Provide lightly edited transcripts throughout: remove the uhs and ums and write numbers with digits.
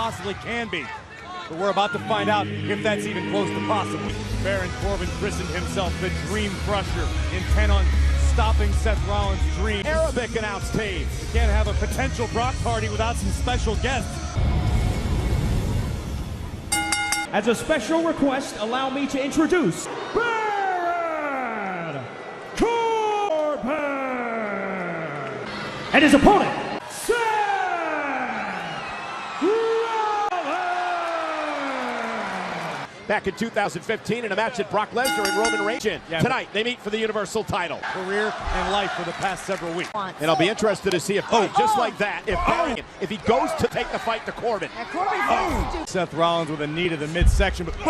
possibly can be. But we're about to find out if that's even close to possible. Baron Corbin christened himself the Dream Crusher, intent on stopping Seth Rollins' dream. Arabic announced team. You can't have a potential Brock party without some special guests. As a special request, allow me to introduce Baron Corbin and his opponent, Seth Rollins. Back in 2015 in a match that Brock Lesnar and Roman Reigns in. Tonight, they meet for the Universal title. Career and life for the past several weeks. And I'll be interested to see if, just like that, if he goes to take the fight to Corbin. Seth Rollins with a knee to the midsection, but Kick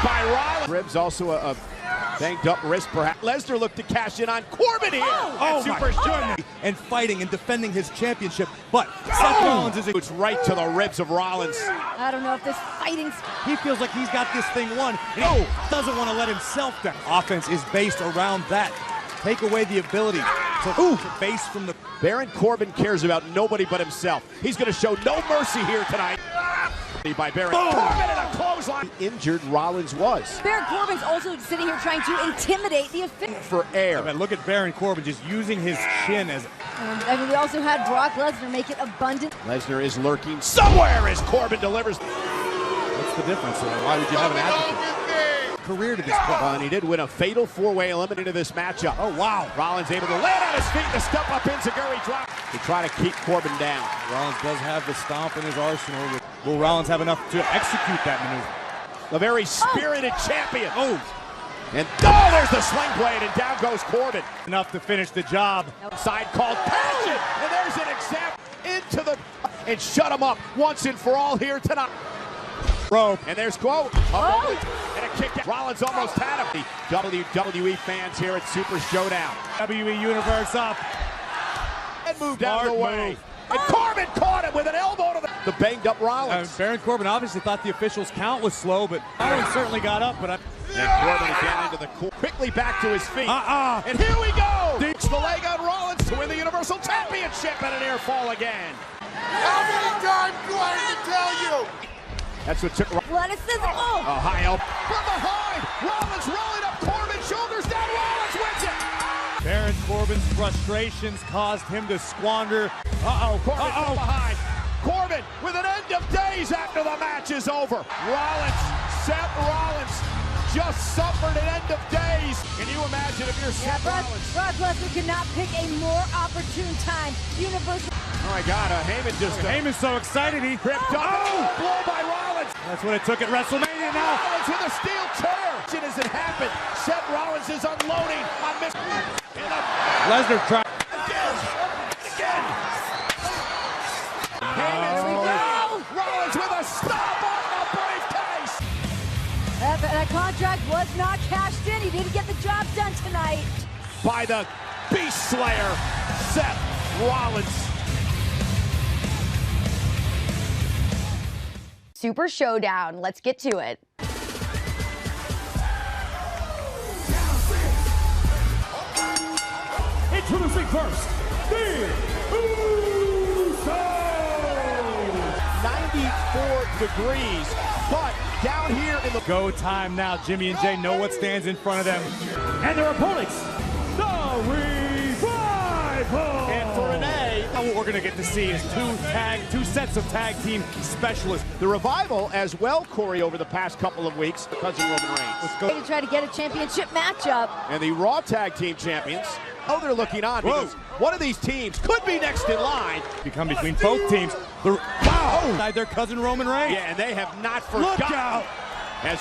by Rollins. Ribs also a banged up wrist, perhaps. Lesnar looked to cash in on Corbin here. Super Showdown. And fighting and defending his championship, but Seth Rollins is It's right to the ribs of Rollins. I don't know if this fighting's... He feels like he's got this thing won, and he doesn't want to let himself down. Offense is based around that. Take away the ability to base from the... Baron Corbin cares about nobody but himself. He's going to show no mercy here tonight. By Baron Corbin and a clothesline. Injured Rollins was. Baron Corbin's also sitting here trying to intimidate the official. For air. But look at Baron Corbin just using his chin as... I mean, we also had Brock Lesnar make it abundant. Lesnar is lurking somewhere as Corbin delivers. What's the difference? Why would you have an advocate? Career to this point. And he did win a fatal four-way eliminator this matchup. Oh, wow. Rollins able to land on his feet, the step up enziguri drop to try to keep Corbin down. Rollins does have the stomp in his arsenal. Will Rollins have enough to execute that maneuver? A very spirited champion. And there's the sling blade, and down goes Corbin. Enough to finish the job. Side called passion, and there's an example into the... And shut him up once and for all here tonight. Rope. And there's Quote. And a kick. Rollins almost had him. The WWE fans here at Super Showdown. WWE Universe up. And moved out of the way. And Corbin caught him with an elbow to the banged up Rollins. Baron Corbin obviously thought the official's count was slow, but Rollins certainly got up. But and Corbin again into the corner. Quickly back to his feet. And here we go. Deeps the leg on Rollins to win the Universal Championship and an air fall again. How many times do I have to tell you? That's what took Athleticism. a high elbow from behind. Rollins rolling up Corbin, shoulders down. Rollins wins it. Baron Corbin's frustrations caused him to squander. Corbin from behind. Corbin with an end of days after the match is over. Seth Rollins just suffered an end of days. Can you imagine if you're Seth Rollins? Brock Lesnar could not pick a more opportune time. Universal. Oh my God, Heyman just... Heyman's so excited he tripped up. Blow by Rollins. That's what it took at WrestleMania now. Rollins with a steel chair. As it happened, Seth Rollins is unloading on Miss... Lesnar tried. Again. Heyman, Rollins with a stop on the briefcase. That contract was not cashed in. He didn't get the job done tonight. By the Beast Slayer, Seth Rollins. Super Showdown. Let's get to it. Introducing first, the Usos! 94 degrees, but down here in the... Go time now. Jimmy and Jay know what stands in front of them. And their opponents, the Revival! And for Renee, what we're going to get to see is two sets of tag team specialists. The Revival as well, Corey, over the past couple of weeks because of Roman Reigns. Let's go. To try to get a championship matchup. And the Raw Tag Team Champions, they're looking on because one of these teams could be next in line. Become between both teams. Wow! Their cousin Roman Reigns. Yeah, and they have not forgotten. Look out! As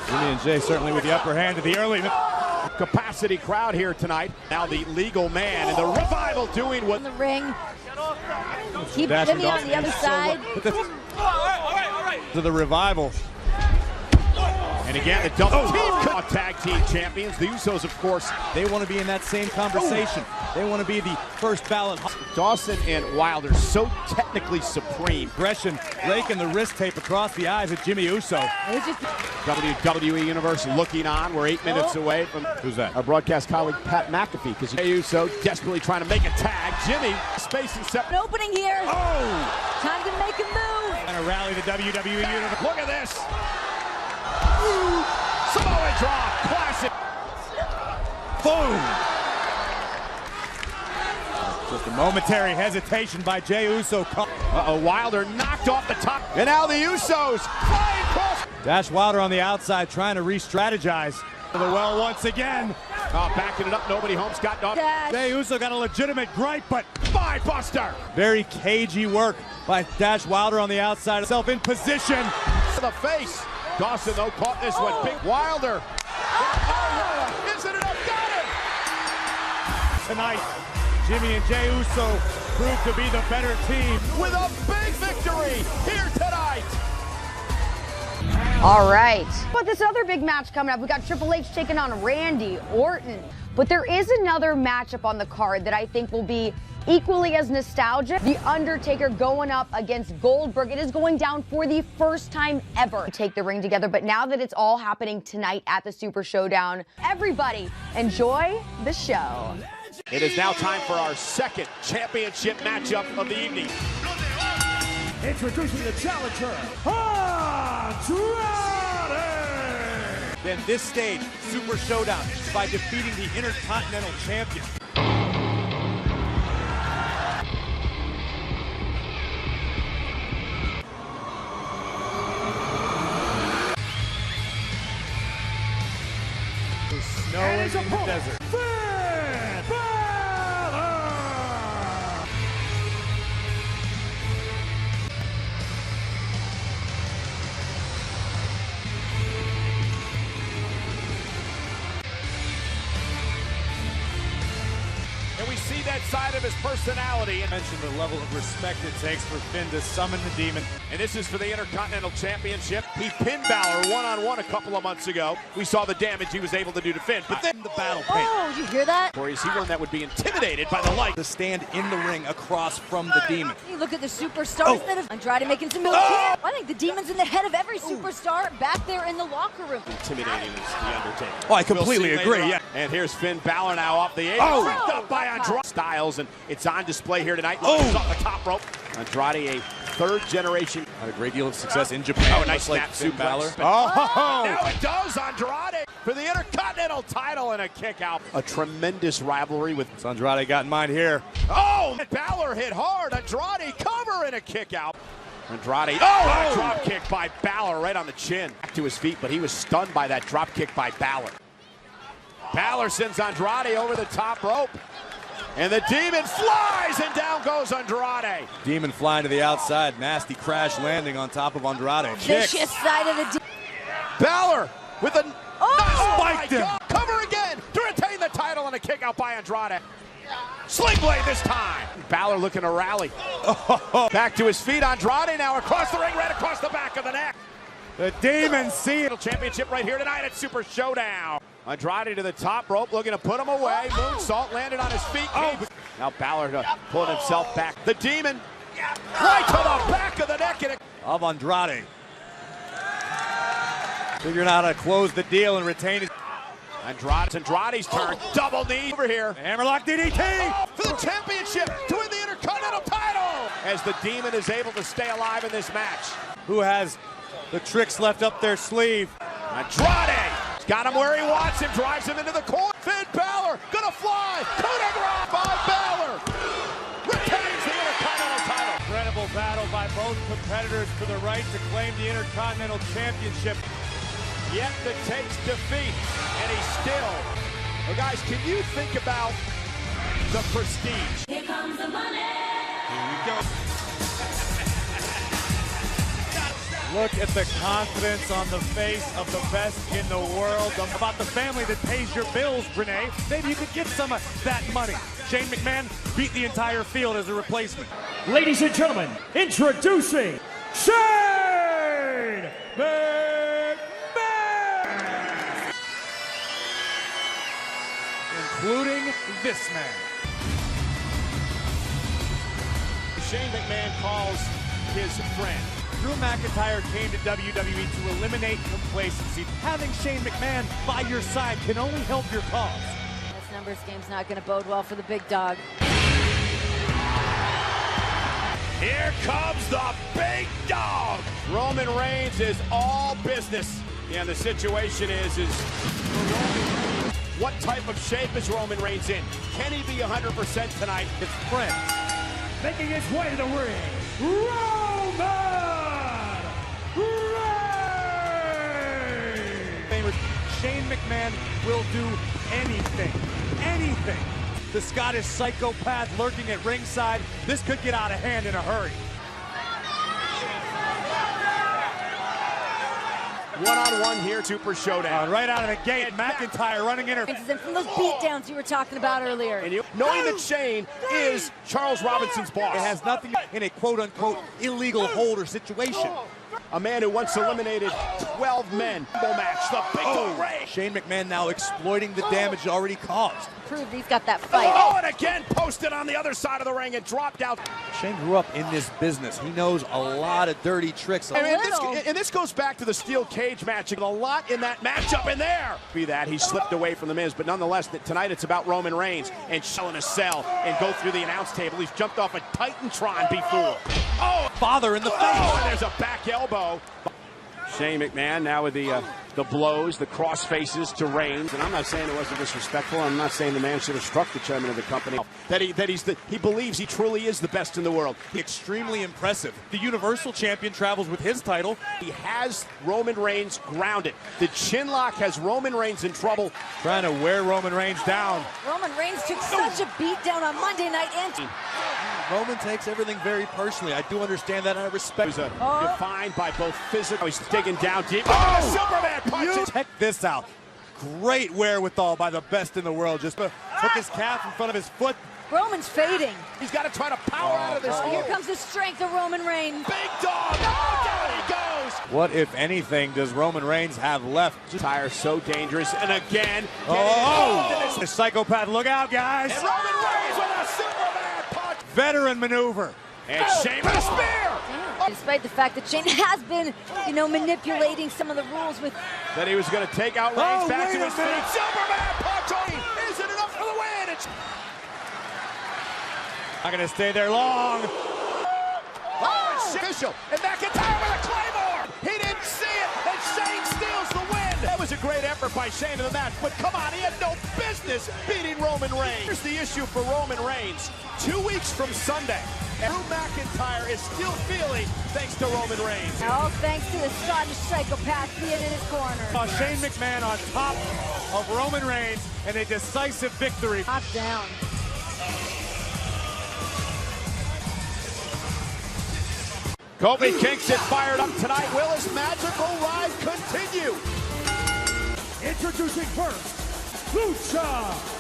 Jimmy and Jay certainly with the upper hand to the early capacity crowd here tonight. Now the legal man and the Revival doing what... In the ring. Keep Jimmy on the other side. To the Revival. And again, the double team tag team champions. The Usos, of course, they want to be in that same conversation. They want to be the first ballot. Dawson and Wilder so technically supreme. Gresham raking the wrist tape across the eyes of Jimmy Uso. WWE Universe looking on. We're 8 minutes away from who's that? Our broadcast colleague Pat McAfee, because Uso desperately trying to make a tag. Jimmy space and set. An opening here. Time to make a move. Trying to rally the WWE universe. Look at this. Samoa drop. Classic. Boom. Just a momentary hesitation by Jey Uso. Uh-oh, Wilder knocked off the top. And now the Usos flying across. Dash Wilder on the outside trying to re-strategize. The well once again. Backing it up, nobody home's got up. Jey Uso got a legitimate gripe, but Spine buster. very cagey work by Dash Wilder on the outside. Himself in position. To the face. Dawson, though, caught this one. Big Wilder. Isn't it enough? Got it. Tonight, Jimmy and Jey Uso proved to be the better team. With a big victory here tonight. All right. But this other big match coming up, we got Triple H taking on Randy Orton. But there is another matchup on the card that I think will be equally as nostalgic. The Undertaker going up against Goldberg. It is going down for the first time ever. Take the ring together, but now that it's all happening tonight at the Super Showdown, everybody enjoy the show. It is now time for our second championship matchup of the evening. Introducing the challenger, Andrade! Then this stage, Super Showdown, is by defeating the Intercontinental Champion. The snow is in the desert. And we see that side of his personality. And Mention the level of respect it takes for Finn to summon the Demon. And this is for the Intercontinental Championship. He pinned Balor one-on-one a couple of months ago. We saw the damage he was able to do to Finn. But then The battle paint. Oh, did you hear that? or is he one that would be intimidated by the light? To stand in the ring across from the Demon. You look at the superstars that have Andrade making some moves. I think the Demon's in the head of every superstar back there in the locker room. Intimidating is the Undertaker. Oh, I completely We'll see agree, later yeah. on. And here's Finn Balor now off the apron. Oh. Tripped up by Andrade. Styles, and it's on display here tonight. Oh. He's off the top rope. Andrade, a third generation. Had a great deal of success in Japan. Oh, nice snap Finn suplex. Balor. Oh! Now it does. Andrade for the Intercontinental title and a kick out. A tremendous rivalry with Andrade got in mind here. Oh, Balor hit hard. Andrade cover and a kick out. Andrade, a drop kick by Balor right on the chin. Back to his feet, but he was stunned by that drop kick by Balor. Balor sends Andrade over the top rope. And the Demon flies, and down goes Andrade. Demon flying to the outside. Nasty crash landing on top of Andrade. Vicious side of the Balor with a Spiked him. God. Cover again to retain the title and a kick out by Andrade. Sling blade this time. Balor looking to rally. Back to his feet. Andrade now across the ring, right across the back of the neck. The Demon see it. Championship right here tonight at Super Showdown. Andrade to the top rope, looking to put him away. Moonsault landed on his feet. Now Balor pulling himself back. The Demon right to the back of the neck. And Of Andrade. Figuring out how to close the deal and retain his. Andrade's turn. Double knee over here. Hammerlock DDT. For the championship to win the Intercontinental title. As the Demon is able to stay alive in this match. Who has the tricks left up their sleeve? Andrade got him where he wants him, drives him into the corner. Finn Balor gonna fly. Coup de grace by Balor. Retains the Intercontinental title. Incredible battle by both competitors for the right to claim the Intercontinental Championship. Yet the takes defeat, and he's still. Well, guys, can you think about the prestige? Here comes the money. Here we go. Look at the confidence on the face of the best in the world. About the family that pays your bills, Renee. Maybe you could get some of that money. Shane McMahon beat the entire field as a replacement. Ladies and gentlemen, introducing Shane McMahon! Including this man. Shane McMahon calls his friend. Drew McIntyre came to WWE to eliminate complacency. Having Shane McMahon by your side can only help your cause. This numbers game's not going to bode well for the big dog. Here comes the big dog. Roman Reigns is all business. Yeah, the situation is what type of shape is Roman Reigns in? Can he be 100% tonight? His friend Making his way to the ring, Roman Reigns! Shane McMahon will do anything. The Scottish psychopath lurking at ringside. This could get out of hand in a hurry. One-on-one here, Super Showdown. Right out of the gate, McIntyre running in her. From those beatdowns you were talking about earlier. And knowing that Shane is Charles Robinson's boss. It has nothing in a quote-unquote illegal hold or situation. A man who once eliminated 12 men. Match, the big Ray. Shane McMahon now exploiting the damage already caused. Proved he's got that fight. Oh, and again posted on the other side of the ring and dropped out. Shane grew up in this business. He knows a lot of dirty tricks. And this goes back to the steel cage match. A lot in that matchup in there. Be that he slipped away from the Miz, but nonetheless, tonight it's about Roman Reigns and selling a cell and go through the announce table. He's jumped off a Titantron before. Oh, Father in the face. Oh, and there's a back elbow. Shane McMahon now with the blows, the cross faces to Reigns. And I'm not saying it wasn't disrespectful. I'm not saying the man should have struck the chairman of the company. He believes he truly is the best in the world. Extremely impressive. The Universal Champion travels with his title. He has Roman Reigns grounded. The chin lock has Roman Reigns in trouble. Trying to wear Roman Reigns down. Roman Reigns took such a beat down on Monday night. Roman takes everything very personally. I do understand that, and I respect it. Defined by both physical. He's digging down deep. Oh, Superman punches. Check this out. Great wherewithal by the best in the world. Just took his calf in front of his foot. Roman's fading. He's got to try to power out of this. Here comes the strength of Roman Reigns. Big dog. Oh, down he goes. What, if anything, does Roman Reigns have left? Tire so dangerous. And again. The psychopath. Look out, guys. And Roman Reigns with a Superman punch. Veteran maneuver. And Shane with a spear. Despite the fact that Shane has been, manipulating some of the rules with. That he was going to take out Reigns back to his feet. Superman punch. Is it enough for the win? It's not going to stay there long. Oh, it's official. And McIntyre with a claymore. He didn't see it. And Shane steals the win. That was a great effort by Shane in the match. But come on, he had no business beating Roman Reigns. Here's the issue for Roman Reigns. 2 weeks from Sunday. And Drew McIntyre is still feeling thanks to Roman Reigns. All thanks to the Scottish psychopath being in his corner. Shane McMahon on top of Roman Reigns and a decisive victory. Knocked down. Kofi Kingston fired up tonight. Will his magical ride continue? Introducing first, Lucha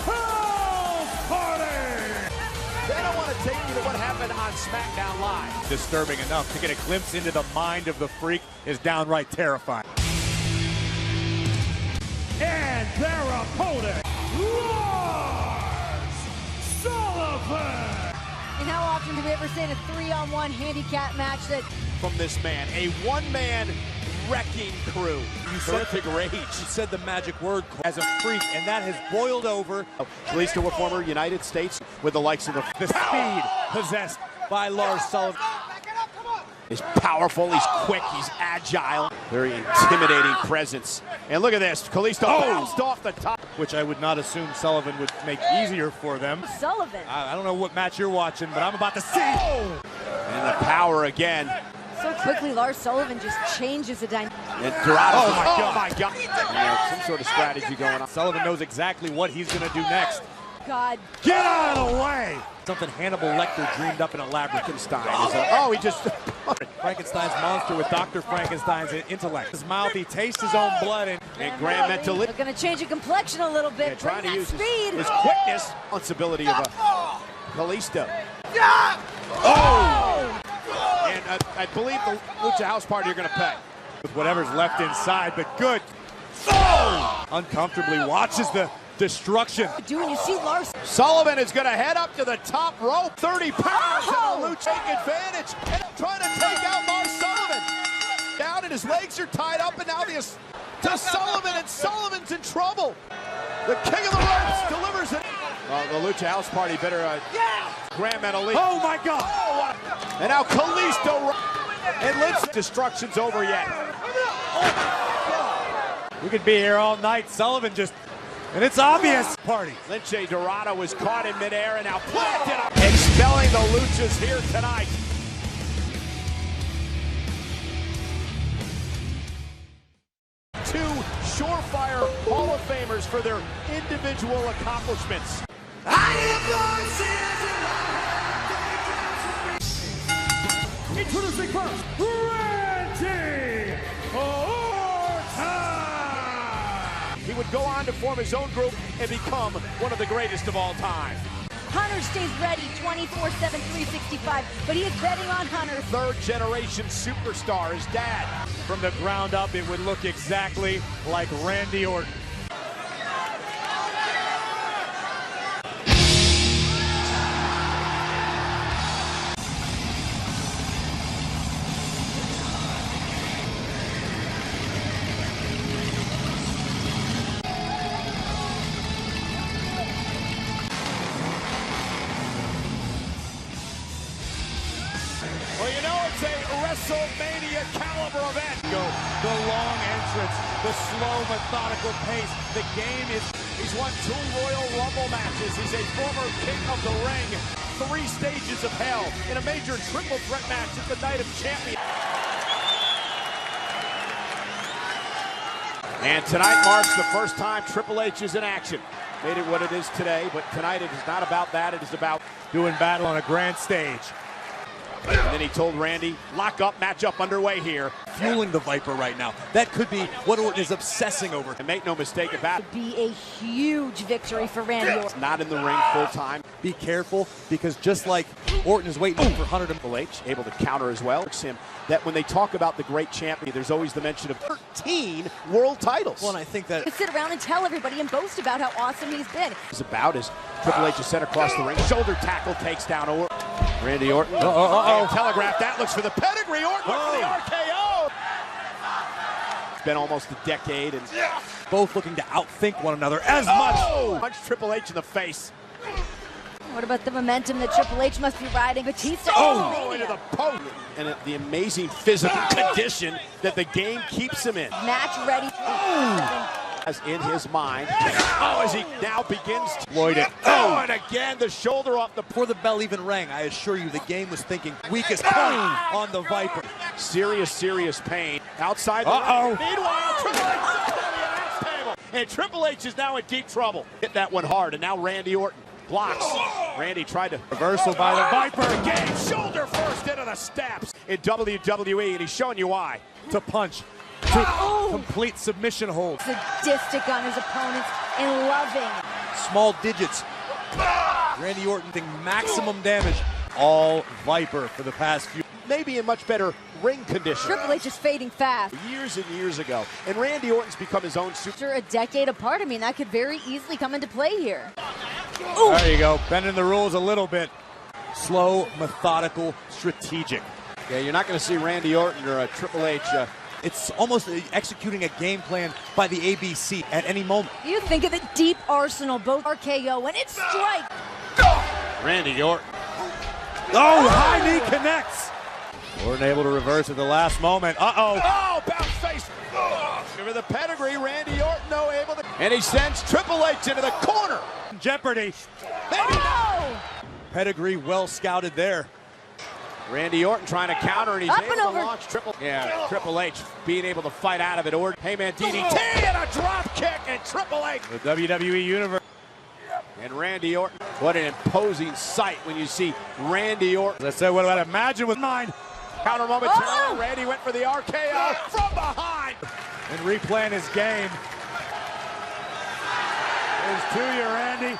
House Party! They don't want to take you to what happened on SmackDown Live. Disturbing enough to get a glimpse into the mind of the freak is downright terrifying. And their opponent, Lars Sullivan! And how often do we ever see in a 3-on-1 handicap match that... From this man, a one-man wrecking crew. Terrific rage. You said the magic word as a freak, and that has boiled over. Kalisto, a former United States with the likes of the speed possessed by Lars Sullivan. He's powerful, he's quick, he's agile. Very intimidating presence. And look at this, Kalisto bounced off the top. Which I would not assume Sullivan would make easier for them. Sullivan. I don't know what match you're watching, but I'm about to see. And the power again. So quickly, Lars Sullivan just changes the dynamic. And Dorado. Oh my God. Some sort of strategy going on. Sullivan knows exactly what he's going to do next. God. Get out of the way! Something Hannibal Lecter dreamed up in a labyrinth. He just... Frankenstein's monster with Dr. Frankenstein's intellect. His mouth, he tastes his own blood. And Graham mental. They're going to change the complexion a little bit. Trying to use speed. his quickness. Responsibility of Kalisto. And I believe the Lucha House Party are going to pay. With whatever's left inside, but good. Uncomfortably watches the destruction. Dude, you see Lars. Sullivan is going to head up to the top rope. 30 pounds. And the Lucha take advantage. And trying to take out Lars Sullivan. Down and his legs are tied up, and now this to Sullivan, and Sullivan's in trouble. The king of the ropes delivers it. The Lucha House Party better grab at a lead. Oh my God! And now Kalisto. And Lynch, destruction's over yet. We could be here all night. Sullivan just, and it's obvious. Party. Lince Dorado was caught in midair and now planted up. Expelling the Luchas here tonight. Two surefire Hall of Famers for their individual accomplishments. Introducing first, Randy Orton! He would go on to form his own group and become one of the greatest of all time. Hunter stays ready 24/7, 365, but he is betting on Hunter. Third generation superstar, his dad. From the ground up, it would look exactly like Randy Orton. Well, you know, it's a WrestleMania caliber event. Go the long entrance, the slow, methodical pace. The game is. He's won 2 Royal Rumble matches. He's a former king of the ring. 3 stages of hell in a major triple threat match at the Night of Champions. And tonight marks the first time Triple H is in action. Made it what it is today, but tonight it is not about that. It is about doing battle on a grand stage. And then he told Randy, lock up, match up underway here. Fueling the Viper right now. That could be what Orton is obsessing over. And make no mistake about it. Be a huge victory for Randy Orton. Not in the ring full time. Be careful, because just like Orton is waiting for Hunter to... Triple H able to counter as well. It's him that when they talk about the great champion, there's always the mention of 13 world titles. Well, and I think that... To sit around and tell everybody and boast about how awesome he's been. It's about as Triple H is sent across the ring. Shoulder tackle takes down Orton. Randy Orton. Telegraph that. Looks for the pedigree. Orton for the RKO. It's been almost a decade. And both looking to outthink one another as much. Punch Triple H in the face. What about the momentum that Triple H must be riding? Batista into the post. And the amazing physical condition that the game keeps him in. Match ready. As in his mind. As he now begins to Exploit it. and again the shoulder up. Before the bell even rang, I assure you the game was thinking weakest point on the Viper. Serious pain. Outside the ring. Meanwhile, Triple H is on the announce table. And Triple H is now in deep trouble. Hit that one hard, and now Randy Orton blocks. Randy tried to Reversal by the Viper. again. Shoulder first into the steps in WWE, and he's showing you why. To punch. To complete submission hold. Sadistic on his opponents and loving. Small digits. Randy Orton think maximum damage. All Viper for the past few. Maybe in much better ring condition. Triple H is fading fast. Years and years ago. And Randy Orton's become his own super. After a decade apart, I mean, that could very easily come into play here. There you go. Bending the rules a little bit. Slow, methodical, strategic. Yeah, you're not going to see Randy Orton or Triple H. It's almost executing a game plan by the ABC at any moment. You think of the deep arsenal, both RKO, and it's strike. Randy Orton. High knee connects. Orton able to reverse at the last moment. Oh, bounce face. Over the pedigree, Randy Orton, no able to. And he sends Triple H into the corner. Jeopardy. Pedigree well scouted there. Randy Orton trying to counter, and he's Up able and to over. launch Triple H being able to fight out of it. Orton, hey man, DDT and a drop kick, and Triple H. The WWE Universe. And Randy Orton, what an imposing sight when you see Randy Orton. As I said, what I'd imagine with mine. Counter momentarily, Randy went for the RKO from behind. And replaying his game. There's to you, Randy.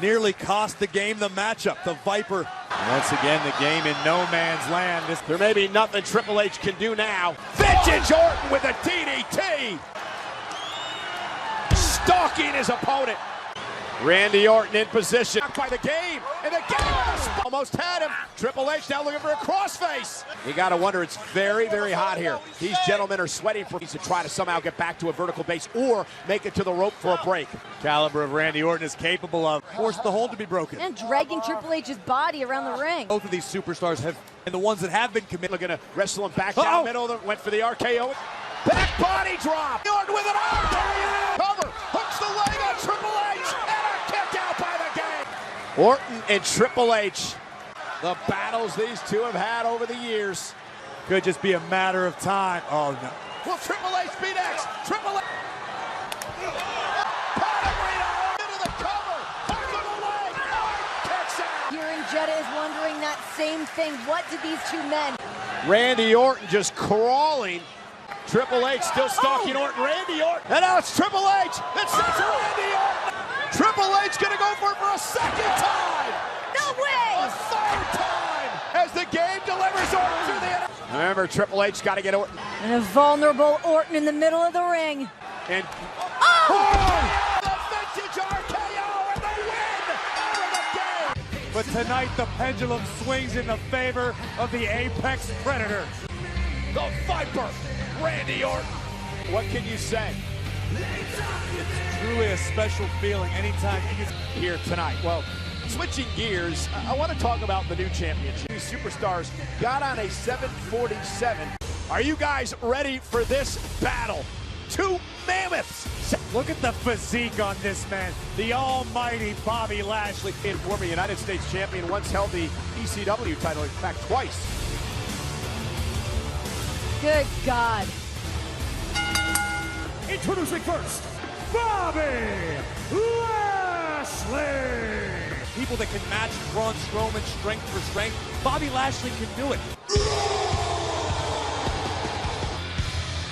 Nearly cost the game the matchup. The Viper. Once again, the game in no man's land. There may be nothing Triple H can do now. Vintage Orton with a DDT. Stalking his opponent. Randy Orton in position. By the game, and the game almost had him. Triple H now looking for a crossface. You gotta wonder, it's very, very hot here. These gentlemen are sweating for to try to somehow get back to a vertical base or make it to the rope for a break. Caliber of Randy Orton is capable of. Forced the hold to be broken. And dragging Triple H's body around the ring. Both of these superstars have, and the ones that have been committed. Looking to wrestle him back down the middle. Went for the RKO. Back body drop. Orton with an RKO. Cover. Hooks the leg on Triple H. And a kick out by the game. Orton and Triple H. The battles these two have had over the years. Could just be a matter of time. Oh, no. Will Triple H be next? Triple H. Into the cover. Back of the leg. Kicks out. Here in Jeddah is wondering that same thing. What did these two men? Randy Orton just crawling. Triple H still stalking Orton. Randy Orton. And now it's Triple H. It's Randy Orton. Triple H going to go for it for a second time. No way. A third time. As the game delivers Orton to the end. Remember, Triple H got to get Orton. And a vulnerable Orton in the middle of the ring. And the vintage RKO and the win over the game. But tonight the pendulum swings in the favor of the Apex Predator. The Viper, Randy Orton. What can you say? It's truly a special feeling anytime you get Here tonight. Well, switching gears, I want to talk about the new championship. These superstars got on a 747. Are you guys ready for this battle? Two mammoths. Look at the physique on this man, the almighty Bobby Lashley. Former United States champion, once held the ECW title, in fact, twice. Good God. Introducing first, Bobby Lashley. People that can match Braun Strowman strength for strength, Bobby Lashley can do it.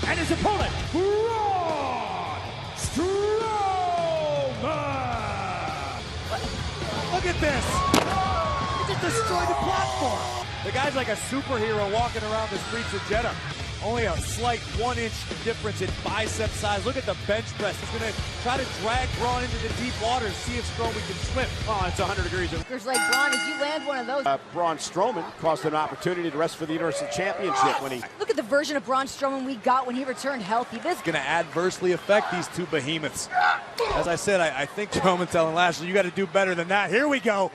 And his opponent, Braun Strowman. Look at this. He just destroyed the platform. The guy's like a superhero walking around the streets of Jeddah. Only a slight 1-inch difference in bicep size. Look at the bench press. He's going to try to drag Braun into the deep waters, see if Strowman can swim. Oh, it's 100 degrees. There's like Braun, as you land one of those. Braun Strowman caused an opportunity to rest for the Universal Championship when he... Look at the version of Braun Strowman we got when he returned healthy. This Going to adversely affect these two behemoths. As I said, I think Strowman telling Lashley, you got to do better than that. Here we go.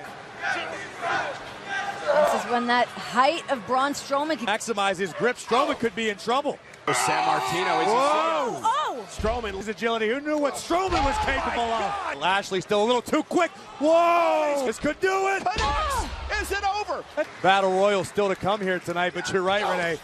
This is when that height of Braun Strowman can Maximize his grip. Strowman could be in trouble. San Martino is Oh! Strowman. His agility. Who knew what Strowman was capable of? Lashley still a little too quick. Whoa! This could do it. Is it over? Battle Royal still to come here tonight, but you're right, Renee.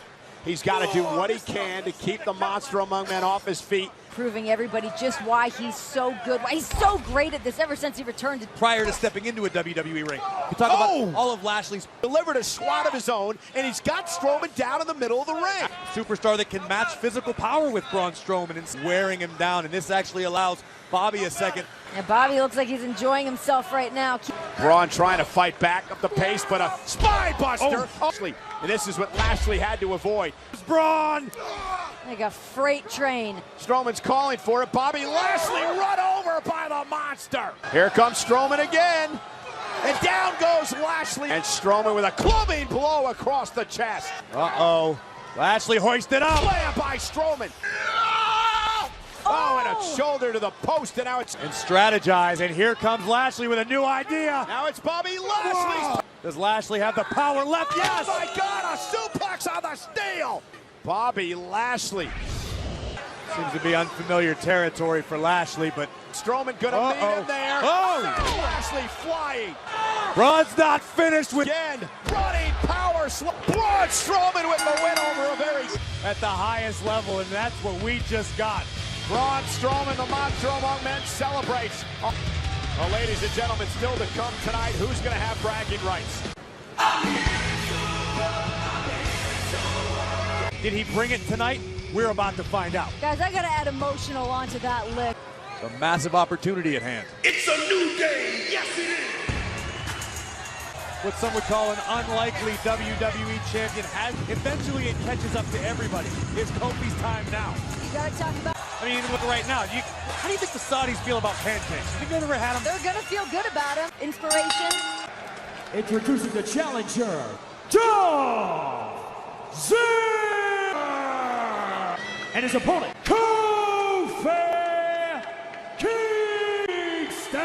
He's got to do what he can to keep the monster among men off his feet. proving everybody just why he's so good, why he's so great at this ever since he returned to Prior to stepping into a WWE ring. You talk about all of Lashley's delivered a swat of his own, and he's got Strowman down in the middle of the ring. superstar that can match physical power with Braun Strowman and wearing him down, and this actually allows Bobby a second. And Bobby looks like he's enjoying himself right now. Braun trying to fight back up the pace, but a spine buster. And this is what Lashley had to avoid. Braun! Like a freight train. Strowman's calling for it. Bobby Lashley run over by the monster. Here comes Strowman again. And down goes Lashley. And Strowman with a clubbing blow across the chest. Uh-oh. Lashley hoisted up. Slam by Strowman. Oh, and a shoulder to the post, and now it's... And strategize, and here comes Lashley with a new idea. Now it's Bobby Lashley. Does Lashley have the power left? Yes! Oh, my God, a suplex on the steel. Bobby Lashley. Seems to be unfamiliar territory for Lashley, but... Strowman gonna meet him there. Oh! Lashley flying. Braun's not finished with... Again, running power slam. Braun Strowman with the win over a very... At the highest level, and that's what we just got. Braun Strowman, the monster among men, celebrates. Well, ladies and gentlemen, still to come tonight, who's going to have bragging rights? Did he bring it tonight? We're about to find out. Guys, I gotta add emotional onto that list. a massive opportunity at hand. It's a new day. Yes, it is. What some would call an unlikely WWE champion has. Eventually it catches up to everybody. It's Kofi's time now. You gotta talk about I mean, even look right now. How do you think the Saudis feel about pancakes? You think they've ever had them? They're gonna feel good about him. Inspiration. Introducing the challenger, Dolph Ziggler! And his opponent, Kofi Kingston!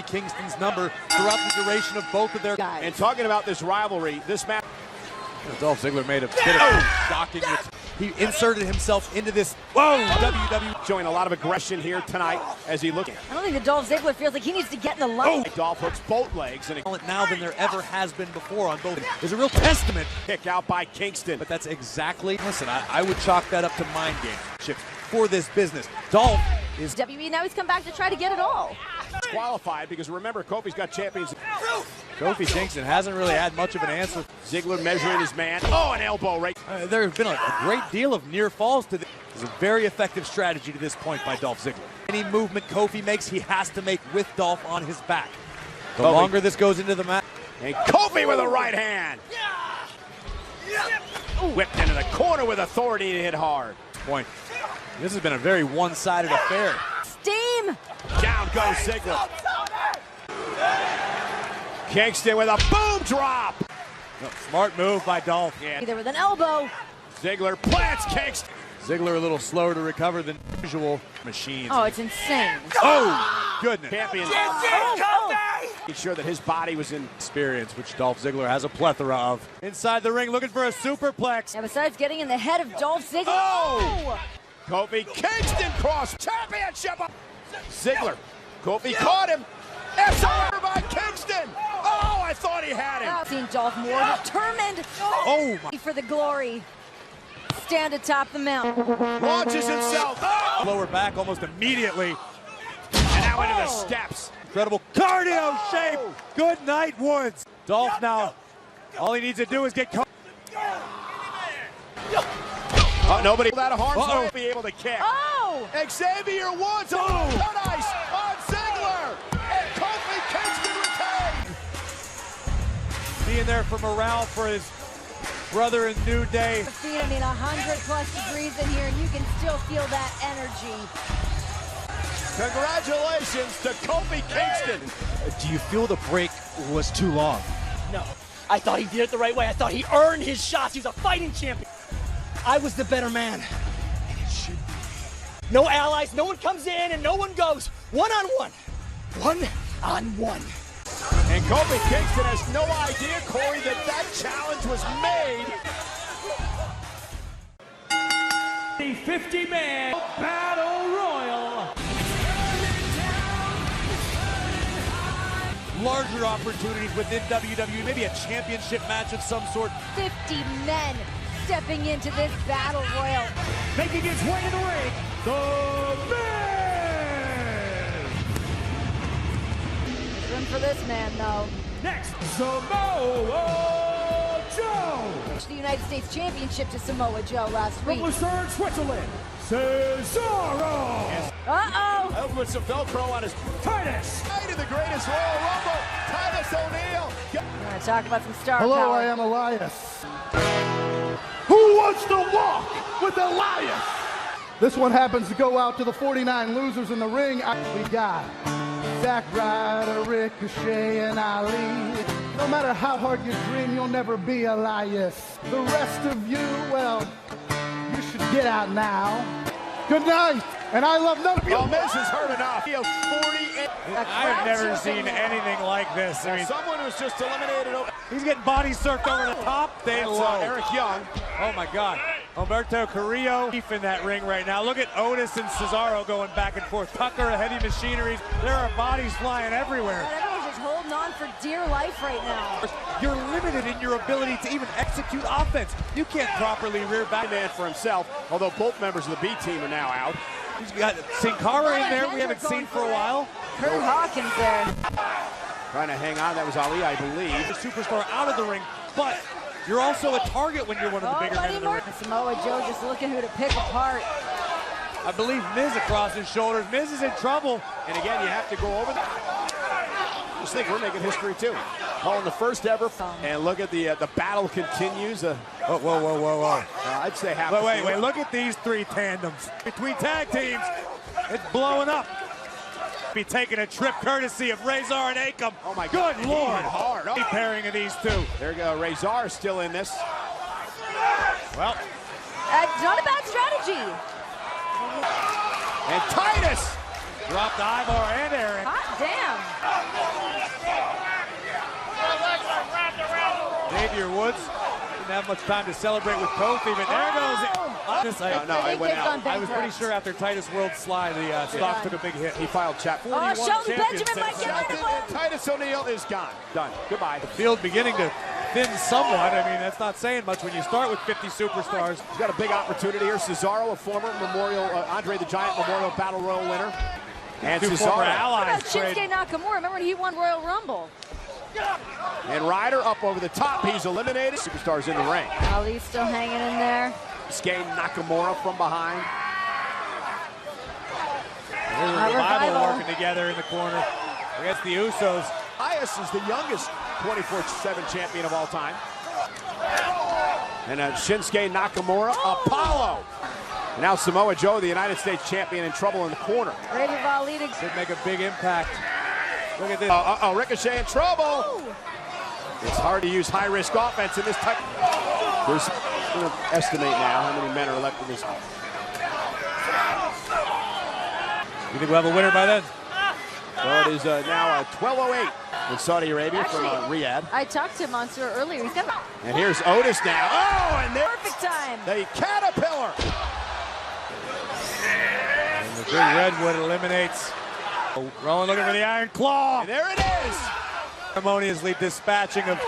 Kingston's number throughout the duration of both of their guys. And talking about this rivalry, this match. Dolph Ziggler made a bit of shocking. He inserted himself into this WWE. Showing a lot of aggression here tonight as he looks. I don't think that Dolph Ziggler feels like he needs to get in the line. Dolph hooks both legs and Now than there ever has been before on both. Is a real testament. kick out by Kingston. But that's exactly, listen, I would chalk that up to mind games for this business. Dolph is WWE, now he's come back to try to get it all. Qualified because remember, Kofi's got champions. Kofi Kingston hasn't really had much of an answer. Ziggler measuring his man. Oh, an elbow right. There have been a great deal of near falls to this. It's a very effective strategy to this point by Dolph Ziggler. Any movement Kofi makes, he has to make with Dolph on his back. The longer this goes into the match. And Kofi with a right hand. Whipped into the corner with authority to hit hard. Point. This has been a very one-sided affair. Steam! Down goes Ziggler. Kingston with a boom drop. Smart move by Dolph. Yeah. There with an elbow. Ziggler plants Kingston. Ziggler a little slower to recover than usual. Machines. Oh, it's insane. Oh, goodness. Champion. Making sure that his body was in Experience, which Dolph Ziggler has a plethora of. Inside the ring, looking for a superplex. Yeah, besides getting in the head of Dolph Ziggler. Oh! Kofi Kingston cross championship. Ziggler. Kofi caught him. SR by Kingston. Oh, I thought he had him. I've seen Dolph more determined. Oh, my. For the glory. Stand atop the mountain. Launches himself. Oh! Lower back almost immediately. And now into the steps. Incredible cardio shape. Good night, Woods. Dolph now, all he needs to do is get caught. Nobody without a harm will be able to kick. Oh! Xavier Woods on cut ice on Ziggler. And Kofi Kingston retained. Being there for morale for his brother in New Day. I mean, 100+ degrees in here, and you can still feel that energy. Congratulations to Kofi Kingston. Do you feel the break was too long? No. I thought he did it the right way. I thought he earned his shots. He's a fighting champion. I was the better man. And it should be. No allies, no one comes in and no one goes. One-on-one. One-on-one. And Kofi Kingston has no idea, Corey, that challenge was made. The 50-man Battle Royal. Larger opportunities within WWE, maybe a championship match of some sort. 50 men stepping into this battle royal. Making his way to the ring, the Miz! There's room for this man, though. Next, Samoa Joe! The United States Championship to Samoa Joe last week. From Lucerne, Switzerland, Cesaro! Uh-oh! Out with some Velcro on his Titus! night of the greatest Royal Rumble, Titus O'Neil. We're going to talk about some star Hello, power. I am Elias. Who wants to walk with Elias? This one happens to go out to the 49 losers in the ring. We got Zack Ryder, Ricochet, and Ali. No matter how hard you dream, you'll never be Elias. The rest of you, well, you should get out now. Good night, and I love none of you. Well, Miz has heard enough. He has 48. I've never seen anything like this. I mean, Someone who's just eliminated. he's getting body surfed over the top. They love Eric Young. Oh my God. Humberto Carrillo deep in that ring right now. Look at Otis and Cesaro going back and forth. Tucker, Heavy Machineries. There are bodies flying everywhere. Everyone's just holding on for dear life right now. You're limited in your ability to even execute offense. You can't properly rear back. Man for himself, although both members of the B team are now out. He's got Sin Cara in there we haven't seen for a while. Kurt Hawkins there. Trying to hang on. That was Ali, I believe. The superstar out of the ring, but you're also a target when you're one of the bigger men in the ring. Samoa Joe just looking who to pick apart. I believe Miz across his shoulders. Miz is in trouble. And again, you have to go over that. Just think we're making history too. calling the first ever. And look at the battle continues. Whoa. I'd say half. Wait, look at these three tandems. Between tag teams, it's blowing up. Be taking a trip courtesy of Razor and Akam. Oh my God. Good Lord. Hard. The pairing of these two. There you go. Razor still in this. Well, not a bad strategy. And Titus dropped Ivar and Aaron. Hot damn. Xavier Woods didn't have much time to celebrate with Kofi, but there goes it. I went out. I was pretty sure after Titus World Slide, the stock took a big hit. He filed chapter 41. Shelton champion Benjamin might get rid of him. Titus O'Neil is gone. Done. Goodbye. The field beginning to thin somewhat. I mean, that's not saying much when you start with 50 superstars. He's got a big opportunity here. Cesaro, a former Andre the Giant Memorial Battle Royal winner. And Two former allies. Shinsuke Nakamura. Remember when he won Royal Rumble? And Ryder up over the top. He's eliminated. Superstars in the ring. Ali's still hanging in there. Shinsuke Nakamura from behind. There's a revival working together in the corner against the Usos. Elias is the youngest 24/7 champion of all time. And Shinsuke Nakamura, Apollo. And now Samoa Joe, the United States champion, in trouble in the corner. Ready for Ali to Should make a big impact. Look at this. Ricochet in trouble. Ooh. It's hard to use high-risk offense in this type. There's, I'm going to estimate now how many men are left in this. You think we'll have a winner by then? So it is now 12:08 in Saudi Arabia from Riyadh. I talked to Mansoor earlier. He's got And here's Otis now. Oh, and there's perfect time. the Caterpillar. And the big redwood eliminates. Rowan looking for the Iron Claw. And there it is. Ceremoniously dispatching of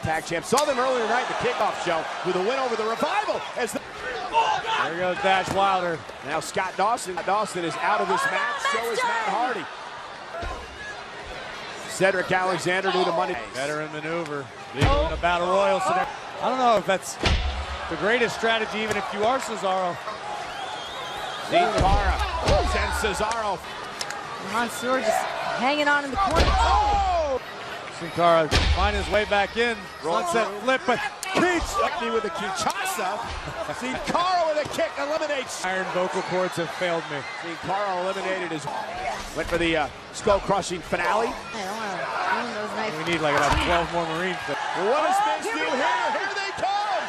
Tag champ. Saw them earlier tonight at the kickoff show with a win over the Revival. There goes Dash Wilder. Now Scott Dawson. Dawson is out of this match. So is Matt Hardy. Cedric Alexander due to money. Veteran maneuver. Legal in a battle royal. So I don't know if that's the greatest strategy, even if you are Cesaro. Sin Cara sends Cesaro. Mansoor just hanging on in the corner. Oh! Sin Cara find his way back in. Sunset flip, but Peach with a Kinshasa. Sin Cara with a kick eliminates. Iron vocal cords have failed me. Sin Cara eliminated his. Went for the skull-crushing finale. I don't want to ruin those nice. We need like about 12 more Marines. Well, what does Miz do here? Here they come!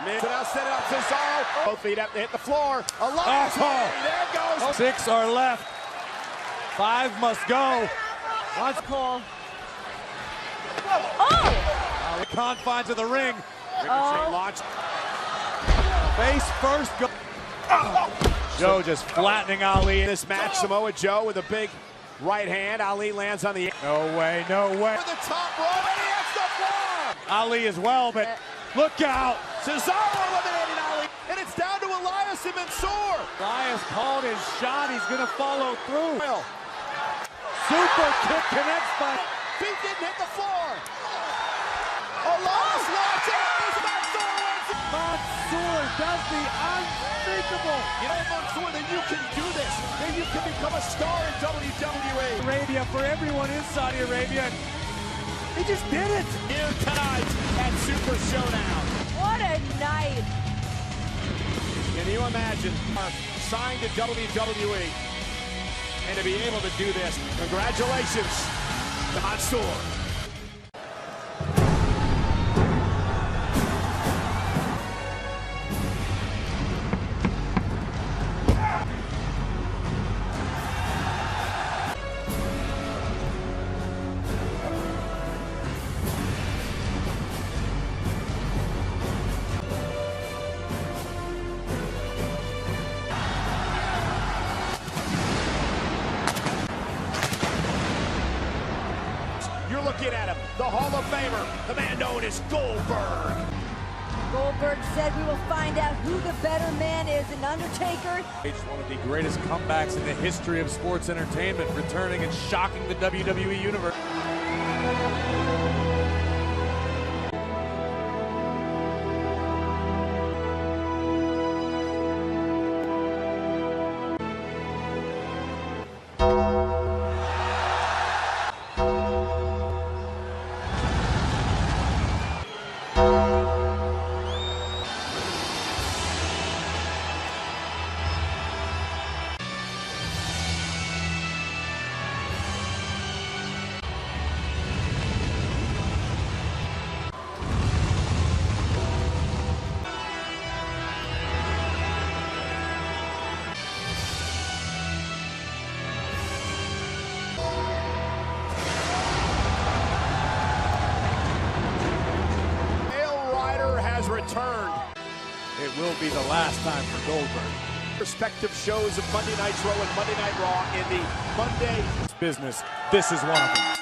Miz now set it up Cesaro. Both feet up to hit the floor. Elias, there goes. 6 are left. 5 must go. Let's call. The confines of the ring. Ricochet launch. Face first. Go. Joe just flattening Ali. In this match, Samoa Joe with a big right hand. Ali lands on the. No way, no way. For the top rope, and he has the floor. Ali as well, but look out. Cesaro eliminated Ali, and it's down to Elias and Mansoor. Elias called his shot. He's going to follow through. Super kick connects, but Feet didn't hit the floor. Elias launches. Mansoor wins. Mansoor does the unthinkable. You know, Mansoor, then you can do this. Then you can become a star in WWE. Arabia for everyone in Saudi Arabia. He just did it. Here tonight at Super Showdown. What a night. Can you imagine? Signed to WWE. And to be able to do this, congratulations to Mansoor. You're looking at him, the Hall of Famer, the man known as Goldberg. Goldberg said we will find out who the better man is, an Undertaker. It's one of the greatest comebacks in the history of sports entertainment, returning and shocking the WWE universe. it will be the last time for Goldberg. Respective shows of Monday Nitro and Monday Night Raw in the Monday business. This is one of them.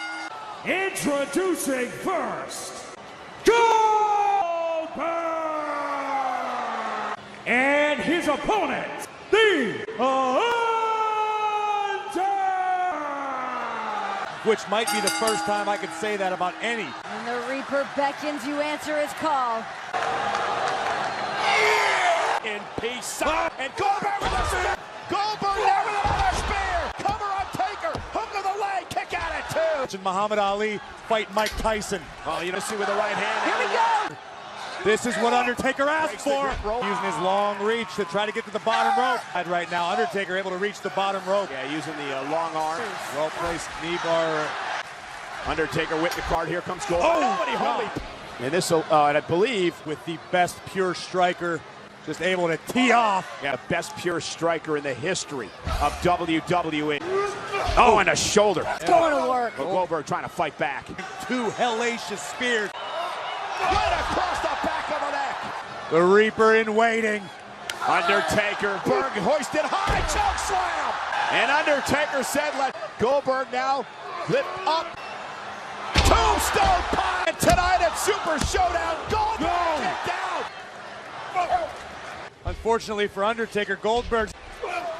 Introducing first, Goldberg! And his opponent, The Which might be the first time I could say that about any. When the Reaper beckons, you answer his call. in peace. And Goldberg with a spear. Goldberg there with another spear. Cover on Taker. Hook of the leg. Kick out at two. And Muhammad Ali fight Mike Tyson. Oh, you know, see with the right hand. Here we go. This is what Undertaker asked for. Using his long reach to try to get to the bottom rope. Right now, Undertaker able to reach the bottom rope. Yeah, using the long arm. Well-placed knee bar. Undertaker with the card. Here comes Goldberg. Oh, holy. And this, and I believe, with the best pure striker, just able to tee off. Yeah, the best pure striker in the history of WWE. Oh, and a shoulder. Going to work. But Goldberg trying to fight back. Two hellacious spears. Right across the back of the neck. The Reaper in waiting. Undertaker, Berg hoisted high, choke slam. And Undertaker said, let Goldberg now lift up. Tombstone pile. And tonight at Super Showdown, Goldberg kicked down. Unfortunately for Undertaker, Goldberg.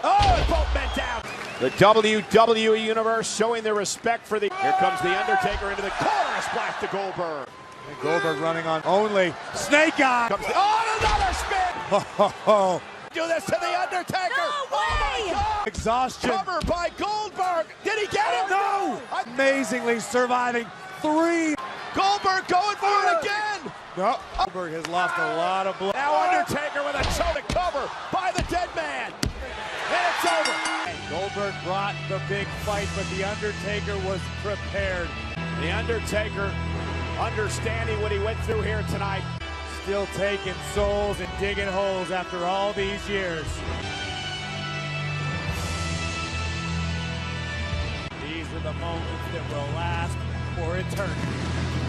Oh, and both men down. The WWE Universe showing their respect for the. Here comes the Undertaker into the corner, a splash to Goldberg. And Goldberg running on only. Snake Eye. Comes the, oh, another spin. Do this to the Undertaker. No way. Oh my God. Exhaustion. Cover by Goldberg. Did he get him? No. Amazingly surviving 3. Goldberg going for it again. No. Goldberg has lost a lot of blood. Now Undertaker with a choke to cover by the dead man. And it's over. Goldberg brought the big fight, but the Undertaker was prepared. The Undertaker understanding what he went through here tonight. Still taking souls and digging holes after all these years. These are the moments that will last for eternity.